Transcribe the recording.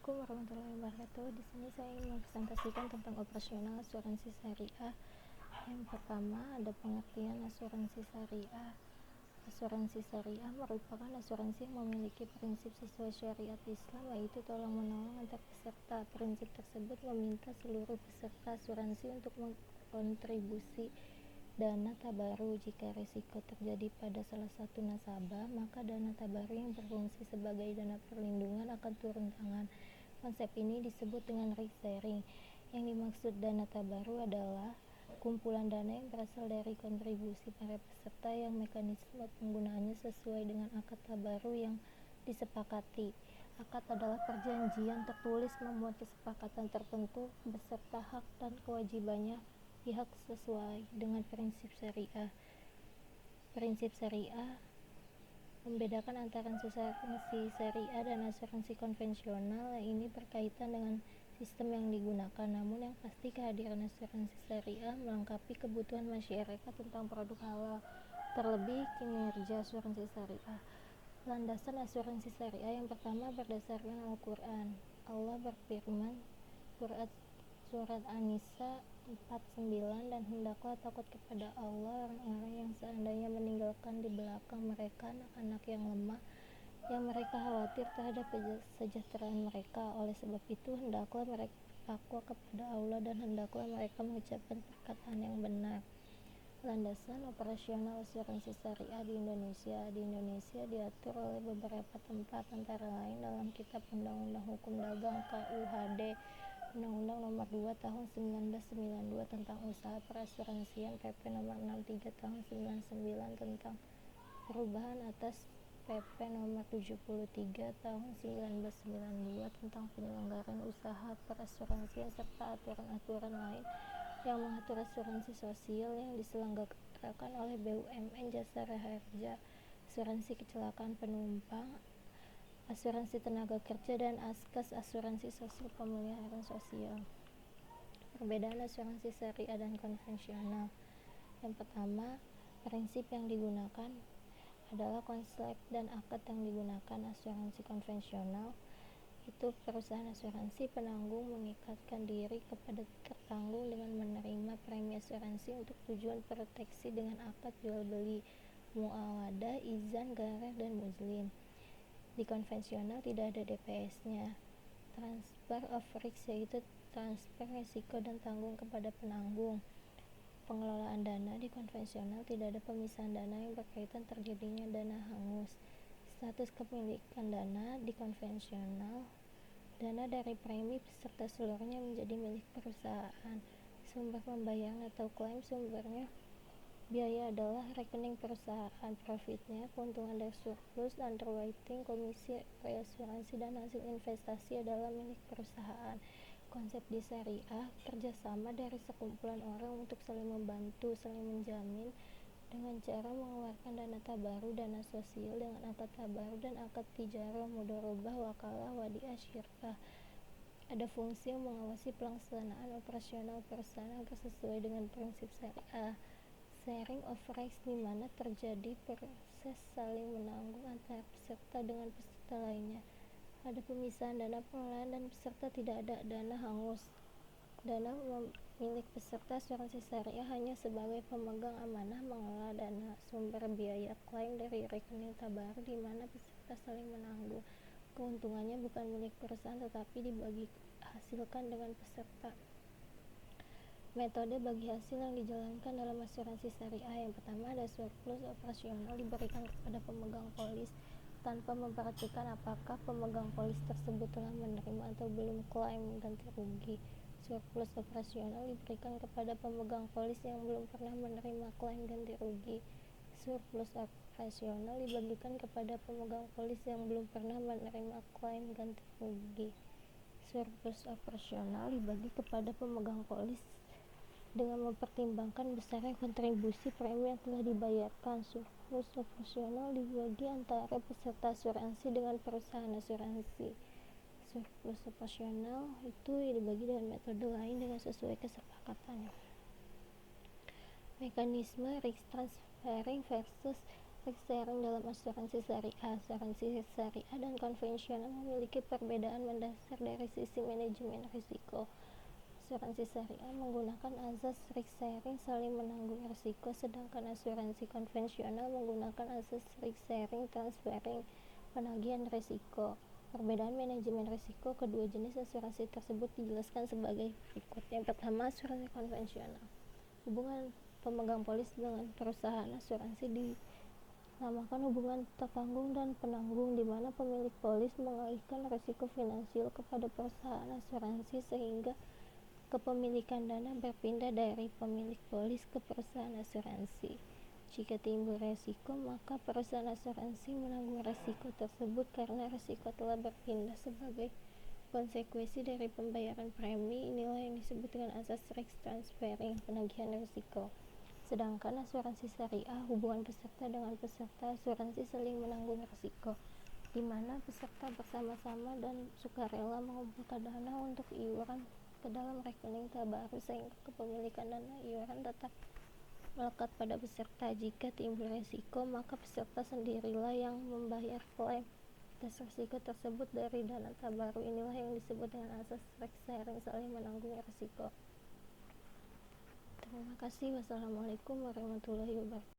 Assalamualaikum warahmatullahi wabarakatuh. Di sini saya ingin mempresentasikan tentang operasional asuransi syariah. Yang pertama, ada pengertian asuransi syariah. Asuransi syariah merupakan asuransi yang memiliki prinsip sesuai syariat Islam, yaitu tolong-menolong antar peserta. Prinsip tersebut meminta seluruh peserta asuransi untuk mengkontribusi dana tabaru. Jika risiko terjadi pada salah satu nasabah, maka dana tabaru yang berfungsi sebagai dana perlindungan akan turun tangan. Konsep ini disebut dengan risk sharing. Yang dimaksud dana tabaru adalah kumpulan dana yang berasal dari kontribusi para peserta yang mekanisme penggunaannya sesuai dengan akad tabaru yang disepakati. Akad adalah perjanjian tertulis memuat kesepakatan tertentu beserta hak dan kewajibannya pihak sesuai dengan prinsip syariah. Prinsip syariah membedakan antara asuransi syariah dan asuransi konvensional. Ini berkaitan dengan sistem yang digunakan, namun yang pasti kehadiran asuransi syariah melengkapi kebutuhan masyarakat tentang produk halal, terlebih kinerja asuransi syariah. Landasan asuransi syariah yang pertama berdasarkan Al-Quran. Allah berfirman, surat An-Nisa 49, dan hendaklah takut kepada Allah orang-orang yang seandainya meninggalkan di belakang mereka anak-anak yang lemah, yang mereka khawatir terhadap kesejahteraan mereka. Oleh sebab itu hendaklah mereka bertakwa kepada Allah dan hendaklah mereka mengucapkan perkataan yang benar. Landasan operasional asuransi syariah di Indonesia. Di Indonesia diatur oleh beberapa tempat, antara lain dalam Kitab Undang-Undang Hukum Dagang KUHD, Undang-Undang Nomor 2 Tahun 1992 tentang Usaha Perasuransian, PP Nomor 63 Tahun 99 tentang perubahan atas PP Nomor 73 Tahun 1992 tentang penyelenggaraan usaha perasuransian, serta aturan-aturan lain yang mengatur asuransi sosial yang diselenggarakan oleh BUMN Jasa Raharja, asuransi kecelakaan penumpang, asuransi tenaga kerja, dan askas, asuransi sosial pemeliharaan sosial. Perbedaan asuransi syariah dan konvensional. Yang pertama, prinsip yang digunakan adalah konsep dan akad yang digunakan. Asuransi konvensional itu perusahaan asuransi penanggung mengikatkan diri kepada tertanggung dengan menerima premi asuransi untuk tujuan proteksi dengan akad jual beli, muawadah, izan, garar, dan muzlim. Di konvensional tidak ada DPS-nya. Transfer of risk, yaitu transfer risiko dan tanggung kepada penanggung. Pengelolaan dana di konvensional tidak ada pemisahan dana yang berkaitan terjadinya dana hangus. Status kepemilikan dana di konvensional, dana dari premi beserta seluruhnya menjadi milik perusahaan. Sumber pembayaran atau klaim sumbernya biaya adalah rekening perusahaan. Profitnya, keuntungan dari surplus, underwriting, komisi reasuransi, dan hasil investasi adalah milik perusahaan. Konsep di syariah, kerjasama dari sekumpulan orang untuk saling membantu, saling menjamin dengan cara mengeluarkan dana tabaru, dana sosial dengan akad tabaru dan akad tijarah, mudharabah, wakalah, wadiah, syirkah. Ada fungsi yang mengawasi pelaksanaan operasional perusahaan agar sesuai dengan prinsip syariah. Sharing of risk, di mana terjadi proses saling menanggung antara peserta dengan peserta lainnya. Ada pemisahan dana pengelolaan dan peserta, tidak ada dana hangus. Dana milik peserta asuransi syariah hanya sebagai pemegang amanah mengelola dana. Sumber biaya klaim dari rekening tabaru, di mana peserta saling menanggung. Keuntungannya bukan milik perusahaan tetapi dibagi hasilkan dengan peserta. Metode bagi hasil yang dijalankan dalam asuransi syariah. Yang pertama, ada surplus operasional diberikan kepada pemegang polis tanpa memperhatikan apakah pemegang polis tersebut telah menerima atau belum klaim ganti rugi. Surplus operasional diberikan kepada pemegang polis yang belum pernah menerima klaim ganti rugi. Surplus operasional dibagikan kepada pemegang polis yang belum pernah menerima klaim ganti rugi. Surplus operasional dibagi kepada pemegang polis dengan mempertimbangkan besarnya kontribusi premi yang telah dibayarkan. Surplus operasional dibagi antara peserta asuransi dengan perusahaan asuransi. Surplus operasional itu dibagi dengan metode lain dengan sesuai kesepakatannya. Mekanisme risk transferring versus Risk sharing dalam asuransi syariah. Asuransi syariah dan konvensional memiliki perbedaan mendasar dari sisi manajemen risiko. Asuransi syariah menggunakan azas risk sharing saling menanggung risiko, sedangkan asuransi konvensional menggunakan azas risk sharing transferring penagihan risiko. Perbedaan manajemen risiko kedua jenis asuransi tersebut dijelaskan sebagai berikut. Yang pertama, asuransi konvensional. Hubungan pemegang polis dengan perusahaan asuransi dinamakan hubungan tertanggung dan penanggung, di mana pemilik polis mengalihkan risiko finansial kepada perusahaan asuransi sehingga kepemilikan dana berpindah dari pemilik polis ke perusahaan asuransi. Jika timbul risiko, maka perusahaan asuransi menanggung risiko tersebut karena risiko telah berpindah sebagai konsekuensi dari pembayaran premi. Inilah yang disebut dengan asas risk transferring, penagihan risiko. Sedangkan asuransi syariah, hubungan peserta dengan peserta asuransi saling menanggung risiko, di mana peserta bersama-sama dan sukarela mengumpulkan dana untuk iuran ke dalam rekening tabarut sehingga kepemilikan dana iuran tetap melekat pada peserta. Jika timbul risiko, maka peserta sendirilah yang membayar klaim atas risiko tersebut dari dana tabarut. Inilah yang disebut dengan asas risk sharing, saling menanggung risiko. Terima kasih. Wassalamualaikum warahmatullahi wabarakatuh.